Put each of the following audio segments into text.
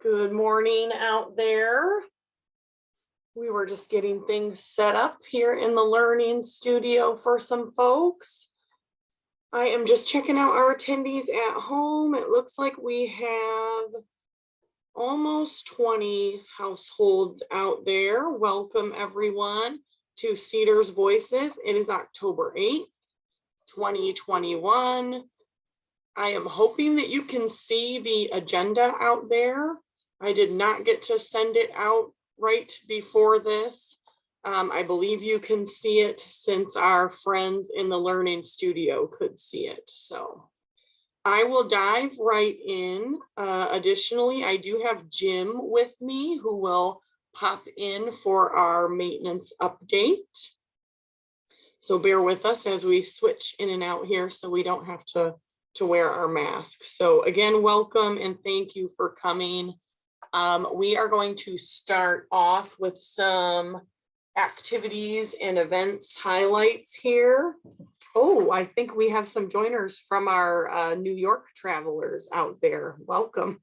Good morning out there. We were just getting things set up here in the learning studio for some folks. I am just checking out our attendees at home. It looks like we have almost 20 households out there. Welcome everyone to Cedars Voices. It is October 8th, 2021. I am hoping that you can see the agenda out there. I did not get to send it out right before this. I believe you can see it since our friends in the learning studio could see it. So I will dive right in. Additionally, I do have Jim with me who will pop in for our maintenance update. So bear with us as we switch in and out here so we don't have to wear our masks. So again, welcome and thank you for coming. We are going to start off with some activities and events highlights here. Oh, I think we have some joiners from our New York travelers out there. Welcome.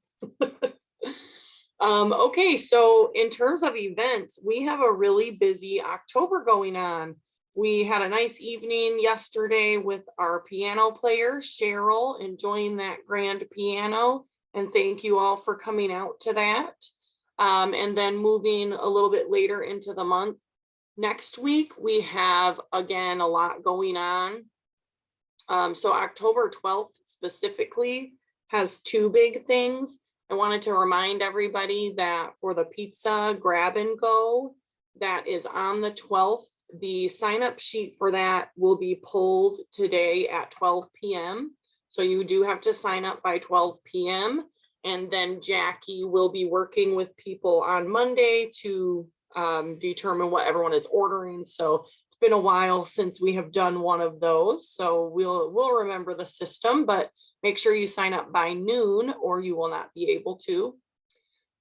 Okay, so in terms of events, we have a really busy October going on. We had a nice evening yesterday with our piano player, Cheryl, enjoying that grand piano. And thank you all for coming out to that. And then moving a little bit later into the month, next week, we have, again, a lot going on. So October 12th specifically has two big things. I wanted to remind everybody that for the pizza grab and go that is on the 12th, the sign up sheet for that will be pulled today at 12 p.m. So you do have to sign up by 12 p.m. And then Jackie will be working with people on Monday to determine what everyone is ordering. So it's been a while since we have done one of those. So we'll remember the system, but make sure you sign up by noon or you will not be able to.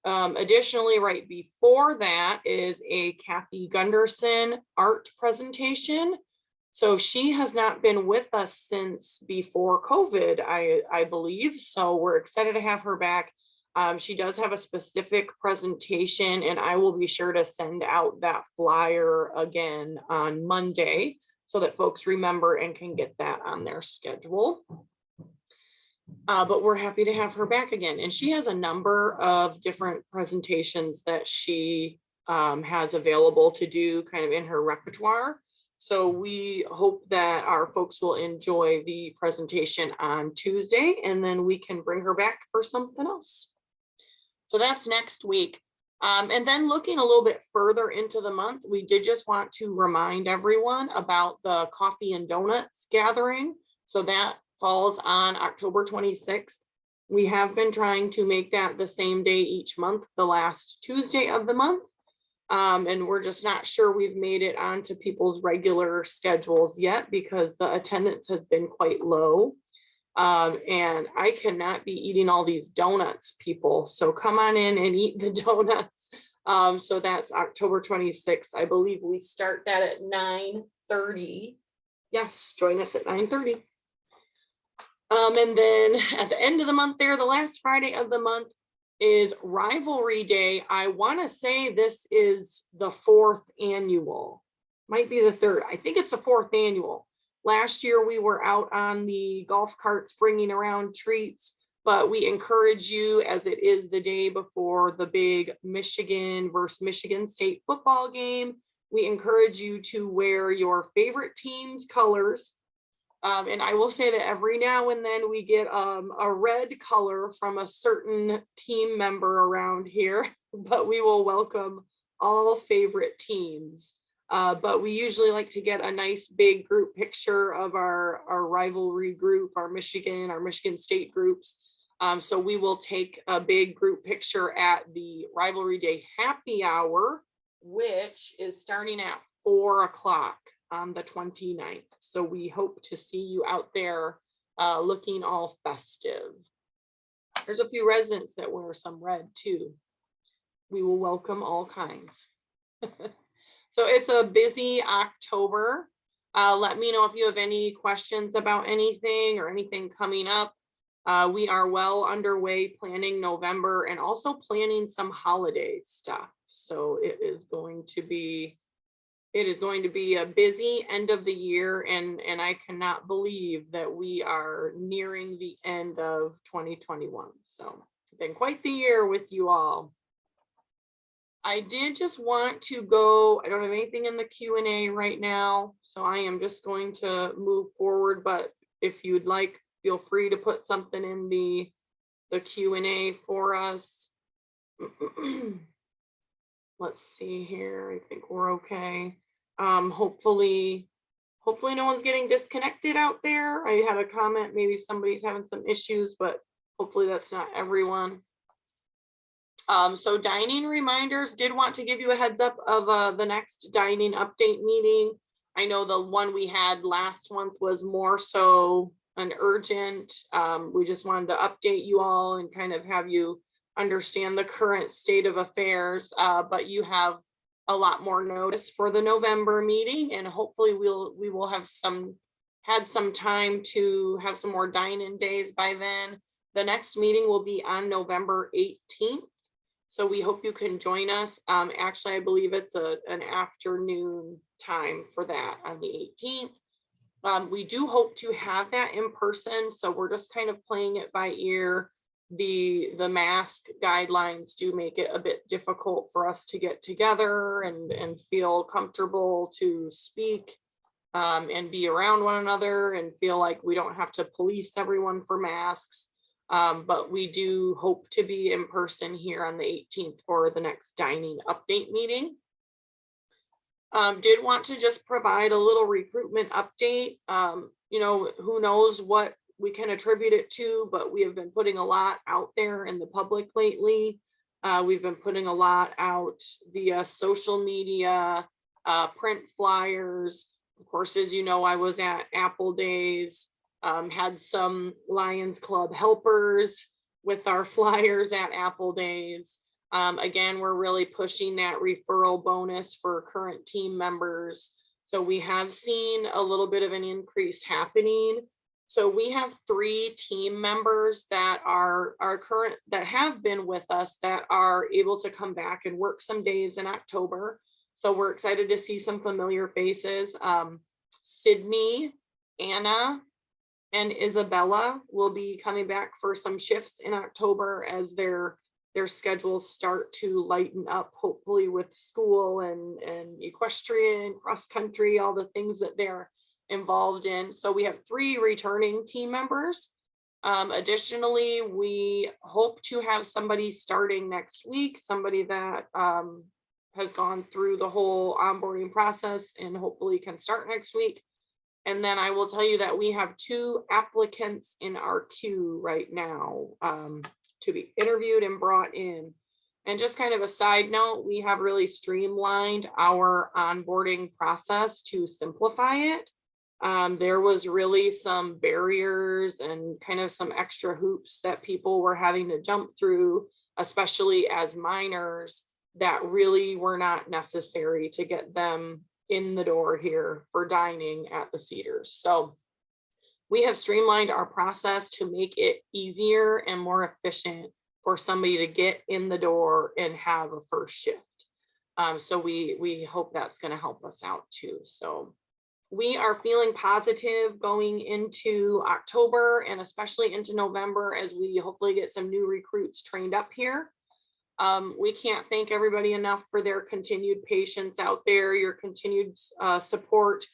Additionally, right before that is a Kathy Gunderson art presentation. So she has not been with us since before COVID, I believe. So we're excited to have her back. She does have a specific presentation and I will be sure to send out that flyer again on Monday so that folks remember and can get that on their schedule. But we're happy to have her back again. And she has a number of different presentations that she has available to do kind of in her repertoire. So we hope that our folks will enjoy the presentation on Tuesday and then we can bring her back for something else. So that's next week. And then looking a little bit further into the month, we did just want to remind everyone about the coffee and donuts gathering. So that falls on October 26th. We have been trying to make that the same day each month, the last Tuesday of the month. And we're just not sure we've made it onto people's regular schedules yet because the attendance has been quite low. And I cannot be eating all these donuts, people. So come on in and eat the donuts. So that's October 26th. I believe we start that at 9:30. Yes, join us at 9:30. And then at the end of the month there, the last Friday of the month is Rivalry Day. I want to say this is the 4th annual, might be the 3rd. I think it's the 4th annual. Last year we were out on the golf carts bringing around treats, but we encourage you as it is the day before the big Michigan versus Michigan State football game. We encourage you to wear your favorite team's colors. And I will say that every now and then we get a red color from a certain team member around here, but we will welcome all favorite teams. But we usually like to get a nice big group picture of our rivalry group, our Michigan State groups. So we will take a big group picture at the Rivalry Day happy hour, which is starting at 4 o'clock. On the 29th. So we hope to see you out there looking all festive. There's a few residents that wear some red too. We will welcome all kinds. So it's a busy October. Let me know if you have any questions about anything or anything coming up. We are well underway planning November and also planning some holiday stuff. So it is going to be a busy end of the year, and I cannot believe that we are nearing the end of 2021. So it's been quite the year with you all. I did just want to go, I don't have anything in the Q&A right now, so I am just going to move forward, but if you'd like, feel free to put something in the Q&A for us. Let's see here. I think we're okay. Hopefully no one's getting disconnected out there. I had a comment, maybe somebody's having some issues, but hopefully that's not everyone. So dining reminders, did want to give you a heads up of the next dining update meeting. I know the one we had last month was more so an urgent. We just wanted to update you all and kind of have you understand the current state of affairs, but you have a lot more notice for the November meeting, and hopefully we will have had some time to have some more dine-in days by then. The next meeting will be on November 18th. So we hope you can join us. Actually, I believe it's an afternoon time for that on the 18th. We do hope to have that in person, so we're just kind of playing it by ear. The mask guidelines do make it a bit difficult for us to get together and feel comfortable to speak and be around one another and feel like we don't have to police everyone for masks. But we do hope to be in person here on the 18th for the next dining update meeting. Did want to just provide a little recruitment update. You know, who knows what we can attribute it to, but we have been putting a lot out there in the public lately. We've been putting a lot out via social media, print flyers. Of course, as you know, I was at Apple Days. Had some Lions Club helpers with our flyers at Apple Days. Again, we're really pushing that referral bonus for current team members. So we have seen a little bit of an increase happening. So we have 3 team members that are current, that have been with us, that are able to come back and work some days in October. So we're excited to see some familiar faces. Sydney, Anna, and Isabella will be coming back for some shifts in October as their schedules start to lighten up, hopefully with school and equestrian, cross country, all the things that they're involved in. So we have 3 returning team members. Additionally, we hope to have somebody starting next week, somebody that has gone through the whole onboarding process and hopefully can start next week. And then I will tell you that we have 2 applicants in our queue right now to be interviewed and brought in. And just kind of a side note, we have really streamlined our onboarding process to simplify it. There was really some barriers and kind of some extra hoops that people were having to jump through, especially as minors, that really were not necessary to get them in the door here for dining at the Cedars. So we have streamlined our process to make it easier and more efficient for somebody to get in the door and have a first shift. So we hope that's going to help us out too. So we are feeling positive going into October and especially into November as we hopefully get some new recruits trained up here. We can't thank everybody enough for their continued patience out there, your continued support.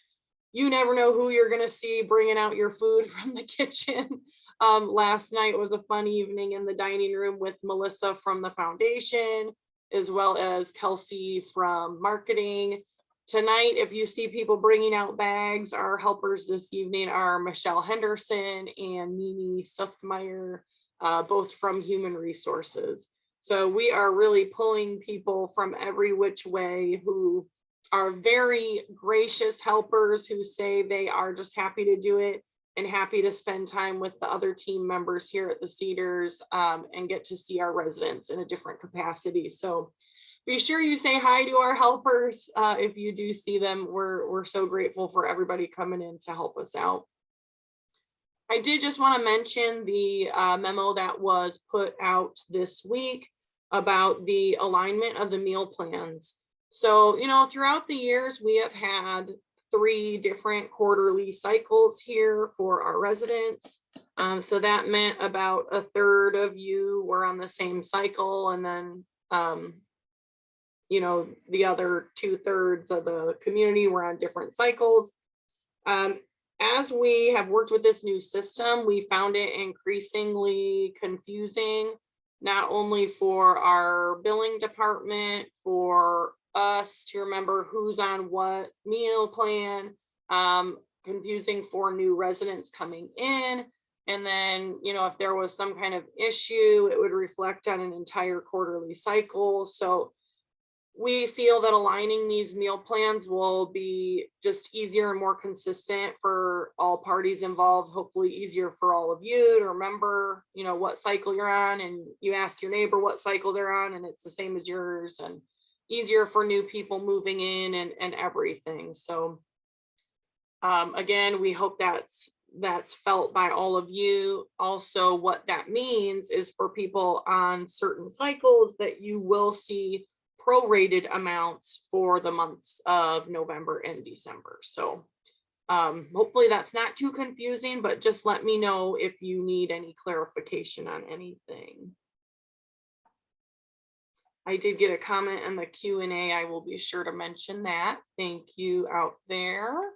You never know who you're going to see bringing out your food from the kitchen. Last night was a fun evening in the dining room with Melissa from the foundation, as well as Kelsey from marketing. Tonight, if you see people bringing out bags, our helpers this evening are Michelle Henderson and Mimi Suthmeyer, both from Human Resources. So we are really pulling people from every which way who are very gracious helpers who say they are just happy to do it and happy to spend time with the other team members here at the Cedars and get to see our residents in a different capacity. So be sure you say hi to our helpers if you do see them. We're so grateful for everybody coming in to help us out. I did just want to mention the memo that was put out this week about the alignment of the meal plans. So, throughout the years, we have had 3 different quarterly cycles here for our residents. So that meant about a third of you were on the same cycle, and then, the other 2/3 of the community were on different cycles. As we have worked with this new system, we found it increasingly confusing, not only for our billing department, for us to remember who's on what meal plan, confusing for new residents coming in. And then, if there was some kind of issue, it would reflect on an entire quarterly cycle. So we feel that aligning these meal plans will be just easier and more consistent for all parties involved, hopefully easier for all of you to remember, what cycle you're on, and you ask your neighbor what cycle they're on and it's the same as yours, and easier for new people moving in and everything. So again, we hope that's felt by all of you. Also, what that means is for people on certain cycles that you will see prorated amounts for the months of November and December. So hopefully that's not too confusing, but just let me know if you need any clarification on anything. I did get a comment in the Q&A. I will be sure to mention that. Thank you out there.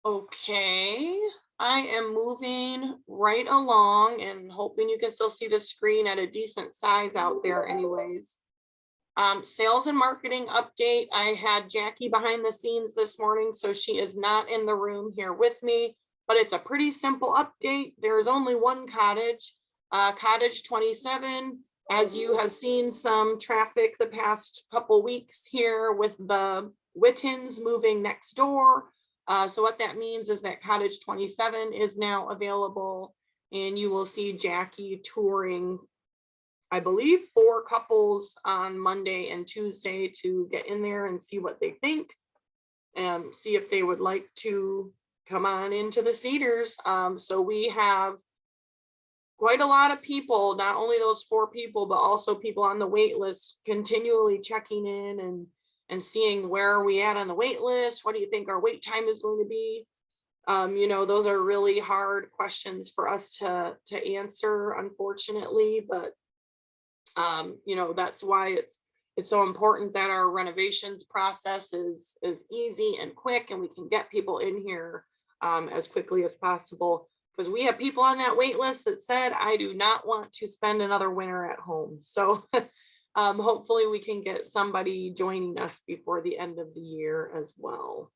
Okay, I am moving right along and hoping you can still see the screen at a decent size out there anyways. Sales and marketing update. I had Jackie behind the scenes this morning, so she is not in the room here with me, but it's a pretty simple update. There is only one cottage, cottage 27. As you have seen some traffic the past couple weeks here with the Wittens moving next door. So what that means is that cottage 27 is now available, and you will see Jackie touring, I believe, 4 couples on Monday and Tuesday to get in there and see what they think and see if they would like to come on into the Cedars. So we have quite a lot of people, not only those 4 people, but also people on the wait list continually checking in and seeing where are we at on the wait list. What do you think our wait time is going to be? Those are really hard questions for us to answer, unfortunately, but that's why it's so important that our renovations process is easy and quick, and we can get people in here as quickly as possible, because we have people on that wait list that said, I do not want to spend another winter at home. So hopefully we can get somebody joining us before the end of the year as well.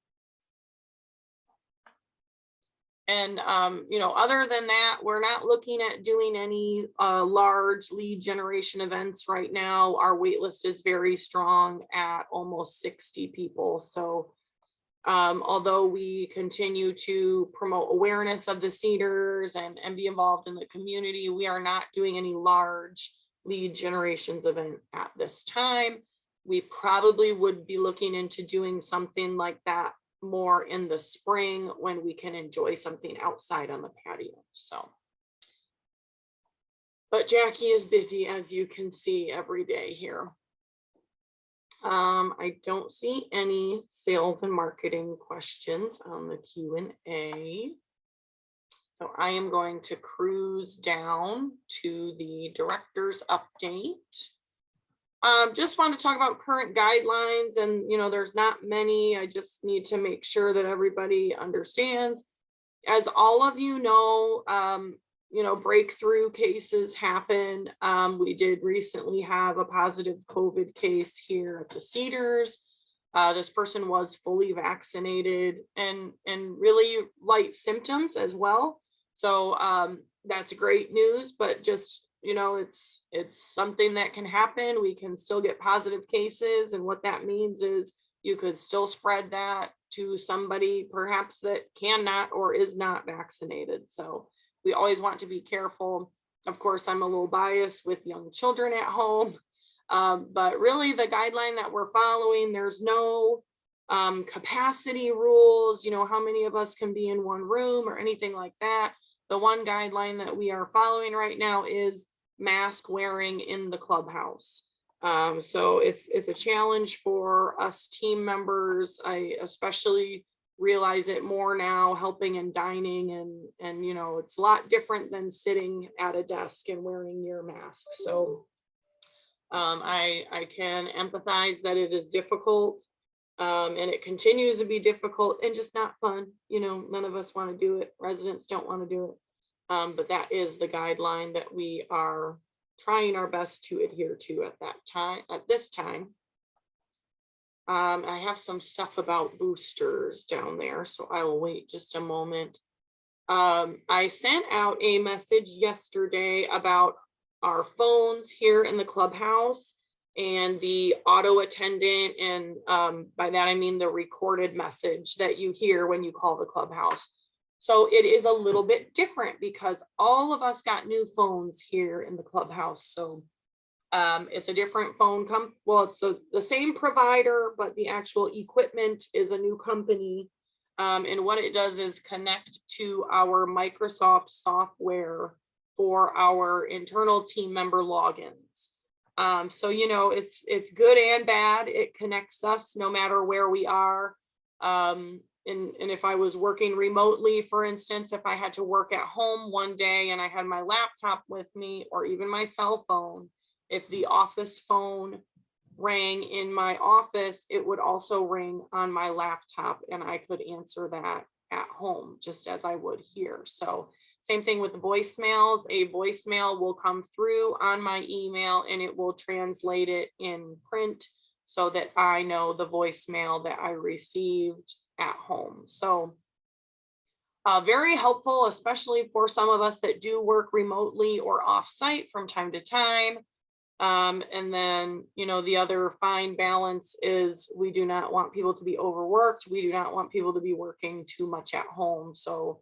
And, other than that, we're not looking at doing any large lead generation events right now. Our wait list is very strong at almost 60 people. So although we continue to promote awareness of the Cedars and be involved in the community, we are not doing any large lead generations event at this time. We probably would be looking into doing something like that more in the spring when we can enjoy something outside on the patio. So, but Jackie is busy, as you can see, every day here. I don't see any sales and marketing questions on the Q&A. So I am going to cruise down to the director's update. Just want to talk about current guidelines, and there's not many. I just need to make sure that everybody understands. As all of you know, breakthrough cases happen. We did recently have a positive COVID case here at the Cedars. This person was fully vaccinated and really light symptoms as well. So that's great news, but just it's something that can happen. We can still get positive cases, and what that means is you could still spread that to somebody perhaps that cannot or is not vaccinated. So we always want to be careful. Of course, I'm a little biased with young children at home, but really the guideline that we're following, there's no capacity rules, how many of us can be in one room or anything like that. The one guideline that we are following right now is mask wearing in the clubhouse. So it's a challenge for us team members. I especially realize it more now, helping and dining, and it's a lot different than sitting at a desk and wearing your mask. So I can empathize that it is difficult, and it continues to be difficult and just not fun. None of us want to do it. Residents don't want to do it. But that is the guideline that we are trying our best to adhere to at this time. I have some stuff about boosters down there, so I will wait just a moment. I sent out a message yesterday about our phones here in the clubhouse and the auto attendant, and by that I mean the recorded message that you hear when you call the clubhouse. So it is a little bit different because all of us got new phones here in the clubhouse. So it's a different phone well, it's the same provider, but the actual equipment is a new company. And what it does is connect to our Microsoft software for our internal team member logins. So it's good and bad. It connects us no matter where we are. And if I was working remotely, for instance, if I had to work at home one day and I had my laptop with me, or even my cell phone, if the office phone rang in my office, it would also ring on my laptop and I could answer that at home just as I would here. So same thing with the voicemails. A voicemail will come through on my email and it will translate it in print so that I know the voicemail that I received at home. So very helpful, especially for some of us that do work remotely or off-site from time to time. And then, the other fine balance is we do not want people to be overworked. We do not want people to be working too much at home. So,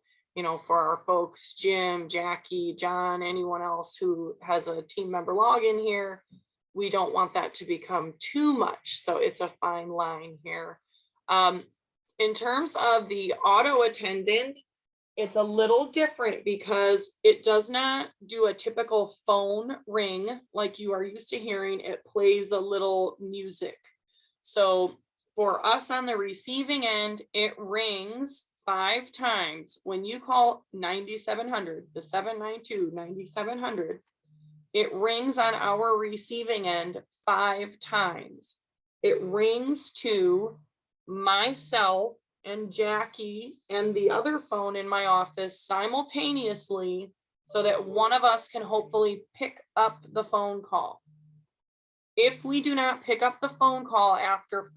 for our folks, Jim, Jackie, John, anyone else who has a team member login here, we don't want that to become too much. So it's a fine line here. In terms of the auto attendant, it's a little different because it does not do a typical phone ring like you are used to hearing. It plays a little music. So for us on the receiving end, it rings 5 times. When you call 9700, the 792-9700, it rings on our receiving end 5 times. It rings to myself and Jackie and the other phone in my office simultaneously so that one of us can hopefully pick up the phone call. If we do not pick up the phone call after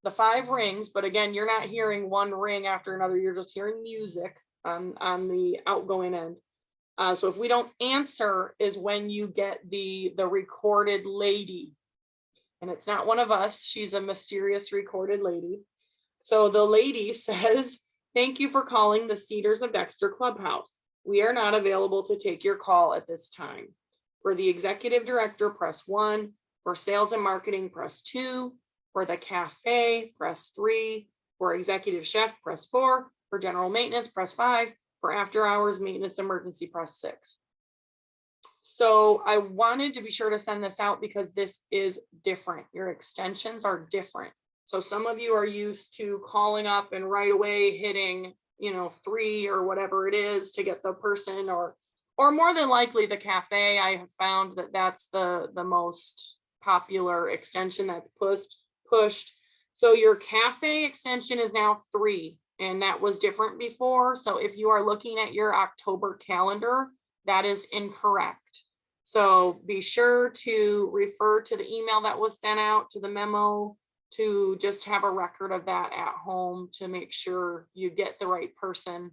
the 5 rings, but again, you're not hearing one ring after another, you're just hearing music on the outgoing end. So if we don't answer is when you get the recorded lady. And it's not one of us, she's a mysterious recorded lady. So the lady says, "Thank you for calling the Cedars of Dexter Clubhouse. We are not available to take your call at this time. For the executive director, press 1. For sales and marketing, press 2. For the cafe, press 3. For executive chef, press 4. For general maintenance, press 5. For after hours maintenance emergency, press 6. So I wanted to be sure to send this out because this is different. Your extensions are different. So some of you are used to calling up and right away hitting, 3 or whatever it is to get the person, or more than likely the cafe. I have found that that's the most popular extension that's pushed. So your cafe extension is now 3, and that was different before. So if you are looking at your October calendar, that is incorrect. So be sure to refer to the email that was sent out, to the memo, to just have a record of that at home to make sure you get the right person.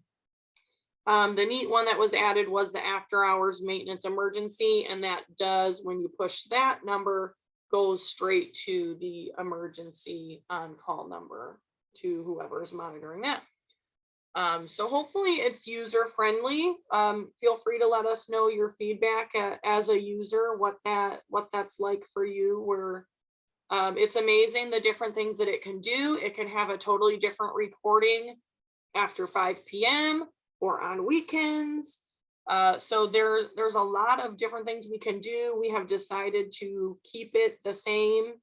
The neat one that was added was the after hours maintenance emergency, and that does, when you push that number, goes straight to the emergency on call number to whoever is monitoring that. So hopefully it's user friendly. Feel free to let us know your feedback as a user, what that's like for you. We're It's amazing the different things that it can do. It can have a totally different recording after 5 p.m. or on weekends. So there's a lot of different things we can do. We have decided to keep it the same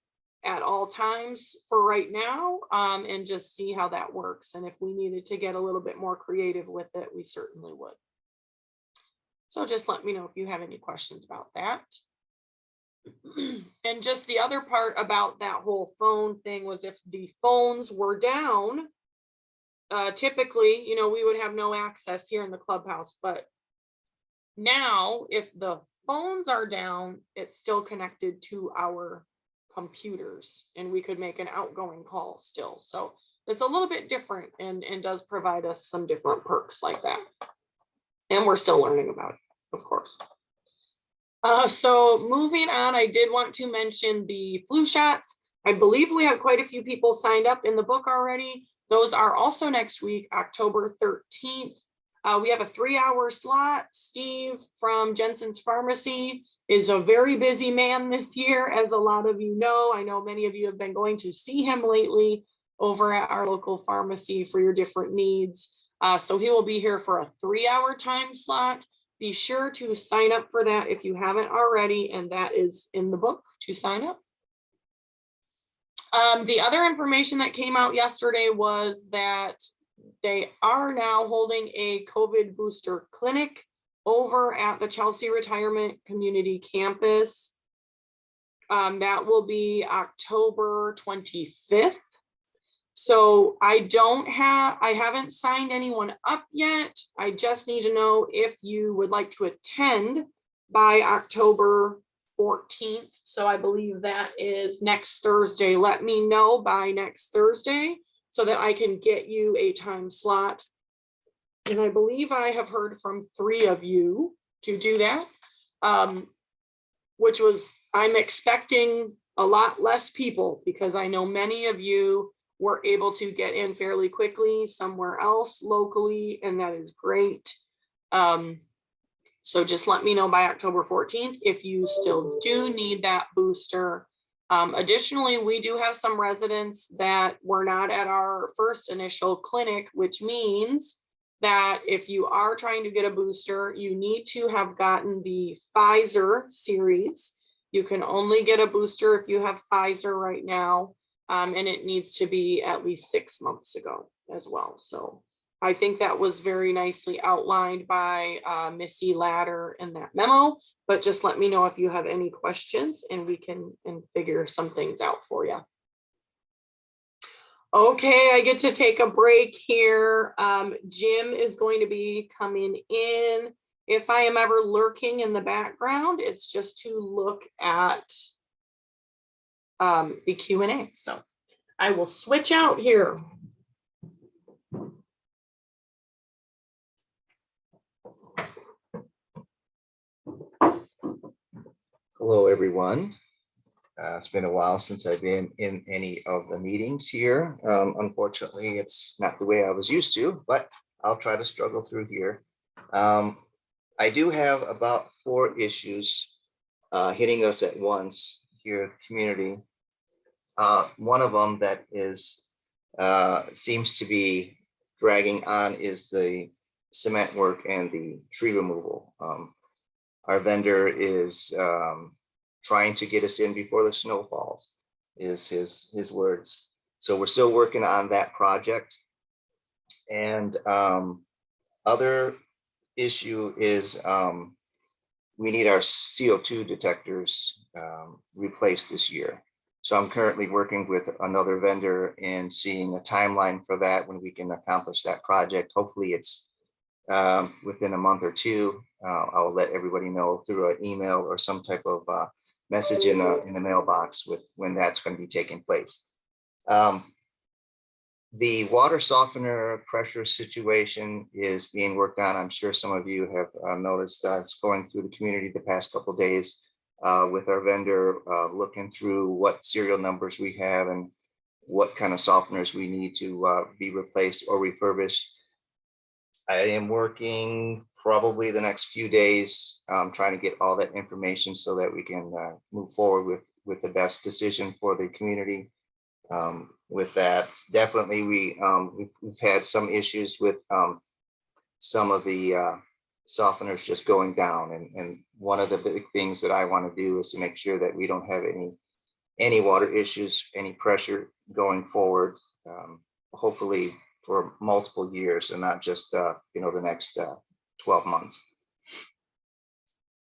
at all times for right now, and just see how that works. And if we needed to get a little bit more creative with it, we certainly would. So just let me know if you have any questions about that. And just the other part about that whole phone thing was, if the phones were down, typically, we would have no access here in the clubhouse. But now, if the phones are down, it's still connected to our computers, and we could make an outgoing call still. So it's a little bit different, and does provide us some different perks like that. And we're still learning about it, of course. So moving on, I did want to mention the flu shots. I believe we have quite a few people signed up in the book already. Those are also next week, October 13th. We have a 3-hour slot. Steve from Jensen's Pharmacy is a very busy man this year, as a lot of you know. I know many of you have been going to see him lately over at our local pharmacy for your different needs. So he will be here for a 3-hour time slot. Be sure to sign up for that if you haven't already, and that is in the book to sign up. The other information that came out yesterday was that they are now holding a COVID booster clinic over at the Chelsea Retirement Community Campus. That will be October 25th. So I haven't signed anyone up yet. I just need to know if you would like to attend by October 14th. So I believe that is next Thursday. Let me know by next Thursday so that I can get you a time slot. And I believe I have heard from 3 of you to do that, which was, I'm expecting a lot less people, because I know many of you were able to get in fairly quickly somewhere else locally, and that is great. So just let me know by October 14th if you still do need that booster. Additionally, we do have some residents that were not at our first initial clinic, which means that if you are trying to get a booster, you need to have gotten the Pfizer series. You can only get a booster if you have Pfizer right now. And it needs to be at least 6 months ago as well. So I think that was very nicely outlined by Missy Ladder in that memo, but just let me know if you have any questions, and we can figure some things out for you. Okay, I get to take a break here. Jim is going to be coming in. If I am ever lurking in the background, it's just to look at the Q&A. So I will switch out here. Hello, everyone. It's been a while since I've been in any of the meetings here. Unfortunately, it's not the way I was used to, but I'll try to struggle through here. I do have about 4 issues hitting us at once here at the community. One of them that is seems to be dragging on is the cement work and the tree removal. Our vendor is trying to get us in before the snow falls, is his words. So we're still working on that project. And other issue is we need our CO2 detectors replaced this year. So I'm currently working with another vendor and seeing a timeline for that, when we can accomplish that project. Hopefully it's within a month or 2. I'll let everybody know through an email or some type of message in the mailbox with when that's going to be taking place. The water softener pressure situation is being worked on. I'm sure some of you have noticed. It's going through the community the past couple of days with our vendor, looking through what serial numbers we have and what kind of softeners we need to be replaced or refurbished. I am working probably the next few days trying to get all that information so that we can move forward with with the best decision for the community. With that, definitely we've had some issues with some of the softeners just going down. And one of the big things that I want to do is to make sure that we don't have any water issues, any pressure going forward, hopefully for multiple years and not just, the next 12 months.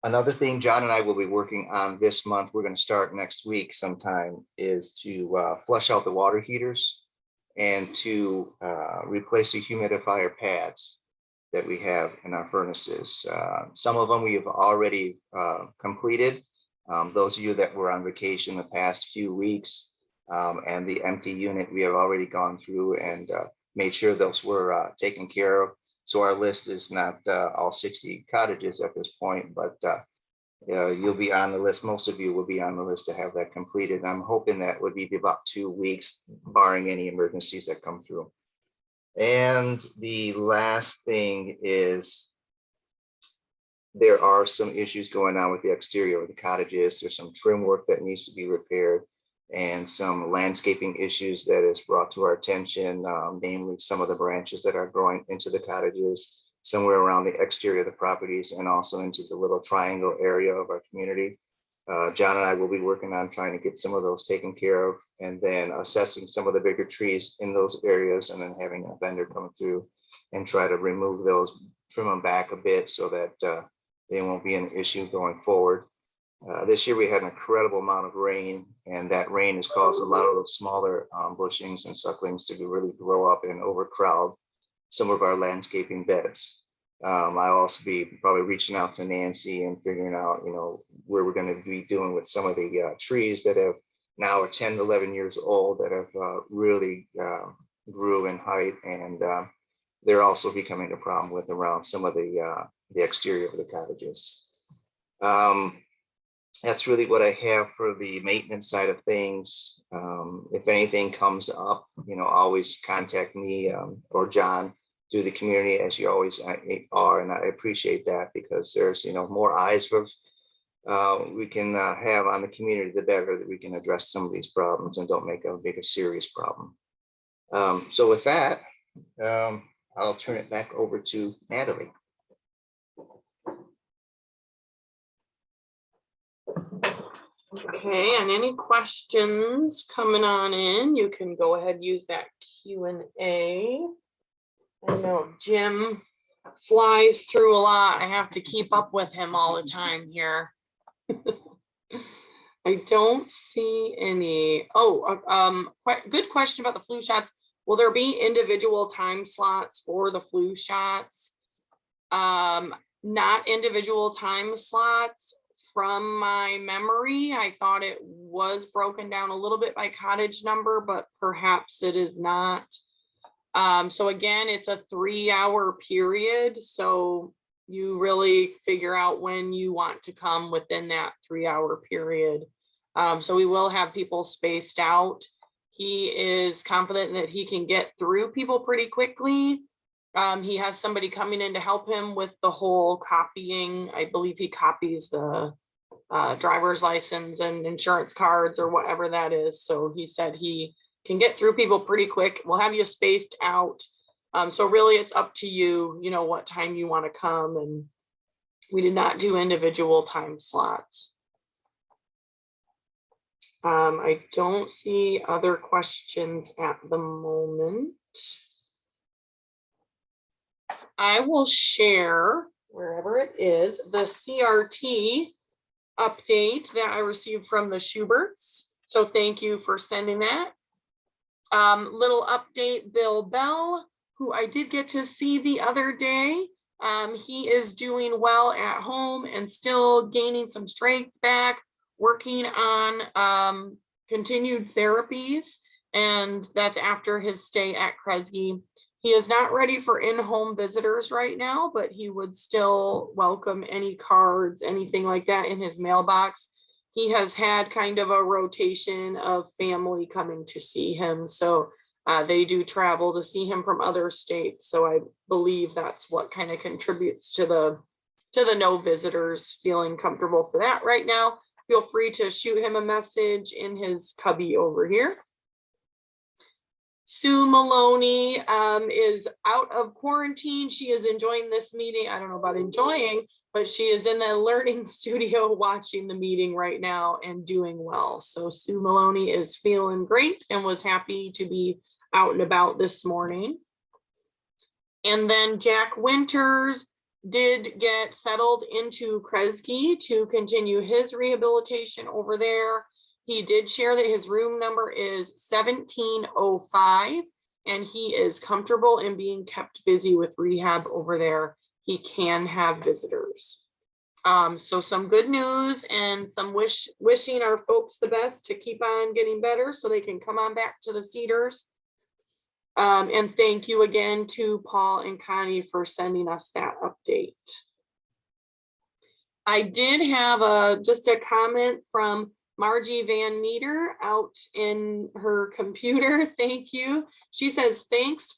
Another thing John and I will be working on this month, we're going to start next week sometime, is to flush out the water heaters and to replace the humidifier pads that we have in our furnaces. Some of them we have already completed. Those of you that were on vacation the past few weeks, and the empty unit, we have already gone through and made sure those were taken care of. So our list is not all 60 cottages at this point, but you'll be on the list. Most of you will be on the list to have that completed. I'm hoping that would be about 2 weeks, barring any emergencies that come through. And the last thing is there are some issues going on with the exterior of the cottages. There's some trim work that needs to be repaired and some landscaping issues that is brought to our attention, namely some of the branches that are growing into the cottages, somewhere around the exterior of the properties and also into the little triangle area of our community. John and I will be working on trying to get some of those taken care of and then assessing some of the bigger trees in those areas and then having a vendor come through and try to remove those, trim them back a bit so that they won't be an issue going forward. This year we had an incredible amount of rain, and that rain has caused a lot of those smaller bushings and sucklings to really grow up and overcrowd some of our landscaping beds. I'll also be probably reaching out to Nancy and figuring out, where we're going to be doing with some of the trees that have now are 10, 11 years old that have really grew in height, and they're also becoming a problem with around some of the exterior of the cottages. That's really what I have for the maintenance side of things. If anything comes up, always contact me or John through the community, as you always are, and I appreciate that because there's more eyes we can have on the community, the better that we can address some of these problems and don't make a serious problem. So with that, I'll turn it back over to Natalie. Okay, and any questions coming on in, you can go ahead and use that Q&A. I know Jim flies through a lot. I have to keep up with him all the time here. I don't see any. Good question about the flu shots. Will there be individual time slots for the flu shots? Not individual time slots. From my memory, I thought it was broken down a little bit by cottage number, but perhaps it is not. So again, it's a 3-hour period. So you really figure out when you want to come within that 3-hour period. So we will have people spaced out. He is confident that he can get through people pretty quickly. He has somebody coming in to help him with the whole copying. I believe he copies the driver's license and insurance cards or whatever that is. So he said he can get through people pretty quick. We'll have you spaced out. So really it's up to you, what time you want to come, and we did not do individual time slots. I don't see other questions at the moment. I will share wherever it is the CRT update that I received from the Schuberts. So thank you for sending that. Little update, Bill Bell, who I did get to see the other day. He is doing well at home and still gaining some strength back, working on continued therapies, and that's after his stay at Kresge. He is not ready for in-home visitors right now, but he would still welcome any cards, anything like that in his mailbox. He has had kind of a rotation of family coming to see him. So they do travel to see him from other states. So I believe that's what kind of contributes to the no visitors, feeling comfortable for that right now. feel free to shoot him a message in his cubby over here. Sue Maloney is out of quarantine. She is enjoying this meeting. I don't know about enjoying, but she is in the learning studio watching the meeting right now and doing well. So Sue Maloney is feeling great and was happy to be out and about this morning. And then Jack Winters did get settled into Kresge to continue his rehabilitation over there. He did share that his room number is 1705 and he is comfortable in being kept busy with rehab over there. He can have visitors. So some good news and some wishing our folks the best to keep on getting better so they can come on back to the Cedars. And thank you again to Paul and Connie for sending us that update. I did have just a comment from Margie Van Meter out in her computer. Thank you. She says, thanks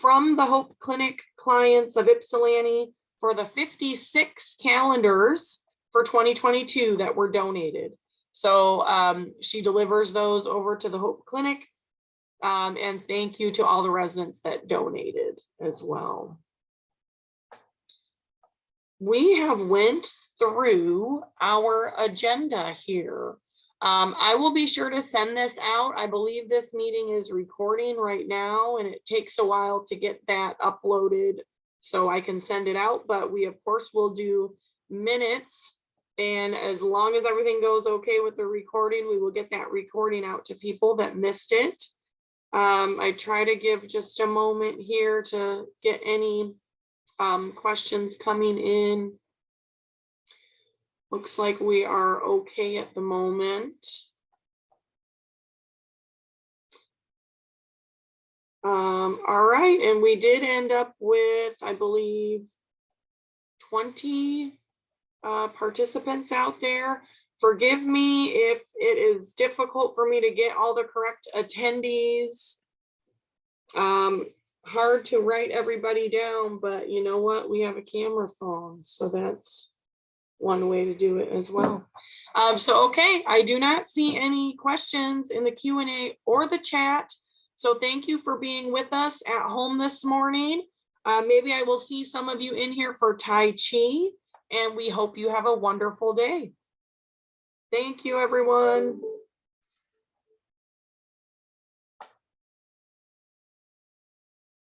from the Hope Clinic clients of Ypsilanti for the 56 calendars for 2022 that were donated. So she delivers those over to the Hope Clinic. And thank you to all the residents that donated as well. We have went through our agenda here. I will be sure to send this out. I believe this meeting is recording right now and it takes a while to get that uploaded so I can send it out, but we of course will do minutes, and as long as everything goes okay with the recording, we will get that recording out to people that missed it. I try to give just a moment here to get any questions coming in. Looks like we are okay at the moment. All right, and we did end up with, I believe, 20 participants out there. Forgive me if it is difficult for me to get all the correct attendees. Hard to write everybody down, but you know what? We have a camera phone, so that's one way to do it as well. So, okay, I do not see any questions in the Q&A or the chat. So thank you for being with us at home this morning. Maybe I will see some of you in here for Tai Chi, and we hope you have a wonderful day. Thank you, everyone.